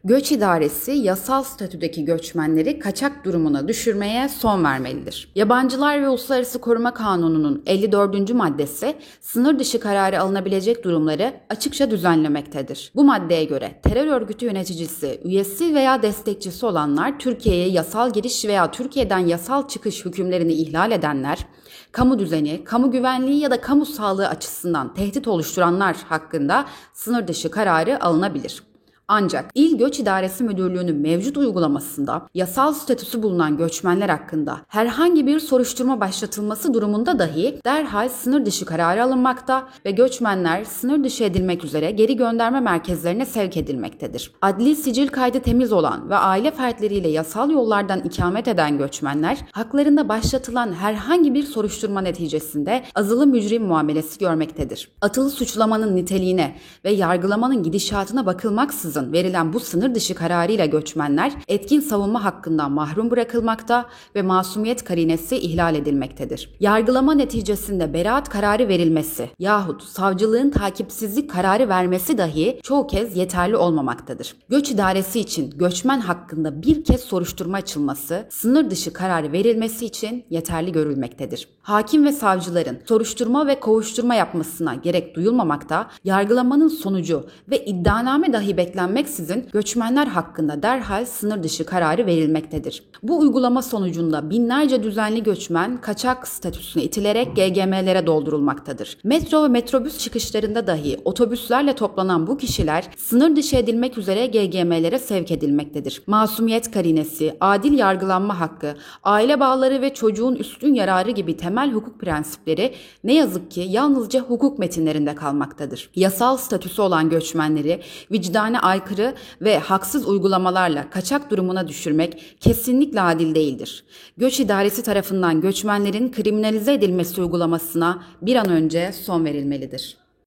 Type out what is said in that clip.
Göç idaresi yasal statüdeki göçmenleri kaçak durumuna düşürmeye son vermelidir. Yabancılar ve Uluslararası Koruma Kanunu'nun 54. maddesi sınır dışı kararı alınabilecek durumları açıkça düzenlemektedir. Bu maddeye göre terör örgütü yöneticisi, üyesi veya destekçisi olanlar, Türkiye'ye yasal giriş veya Türkiye'den yasal çıkış hükümlerini ihlal edenler, kamu düzeni, kamu güvenliği ya da kamu sağlığı açısından tehdit oluşturanlar hakkında sınır dışı kararı alınabilir. Ancak İl Göç İdaresi Müdürlüğü'nün mevcut uygulamasında yasal statüsü bulunan göçmenler hakkında herhangi bir soruşturma başlatılması durumunda dahi derhal sınır dışı kararı alınmakta ve göçmenler sınır dışı edilmek üzere geri gönderme merkezlerine sevk edilmektedir. Adli sicil kaydı temiz olan ve aile fertleriyle yasal yollardan ikamet eden göçmenler haklarında başlatılan herhangi bir soruşturma neticesinde azılı mücrim muamelesi görmektedir. Atılı suçlamanın niteliğine ve yargılamanın gidişatına bakılmaksızın verilen bu sınır dışı kararıyla göçmenler etkin savunma hakkından mahrum bırakılmakta ve masumiyet karinesi ihlal edilmektedir. Yargılama neticesinde beraat kararı verilmesi yahut savcılığın takipsizlik kararı vermesi dahi çoğu kez yeterli olmamaktadır. Göç idaresi için göçmen hakkında bir kez soruşturma açılması, sınır dışı kararı verilmesi için yeterli görülmektedir. Hakim ve savcıların soruşturma ve kovuşturma yapmasına gerek duyulmamakta, yargılamanın sonucu ve iddianame dahi beklenmeksizin göçmenler hakkında derhal sınır dışı kararı verilmektedir. Bu uygulama sonucunda binlerce düzenli göçmen kaçak statüsüne itilerek GGM'lere doldurulmaktadır. Metro ve metrobüs çıkışlarında dahi otobüslerle toplanan bu kişiler sınır dışı edilmek üzere GGM'lere sevk edilmektedir. Masumiyet karinesi, adil yargılanma hakkı, aile bağları ve çocuğun üstün yararı gibi temel hukuk prensipleri ne yazık ki yalnızca hukuk metinlerinde kalmaktadır. Yasal statüsü olan göçmenleri vicdane aykırı ve haksız uygulamalarla kaçak durumuna düşürmek kesinlikle adil değildir. Göç idaresi tarafından göçmenlerin kriminalize edilmesi uygulamasına bir an önce son verilmelidir.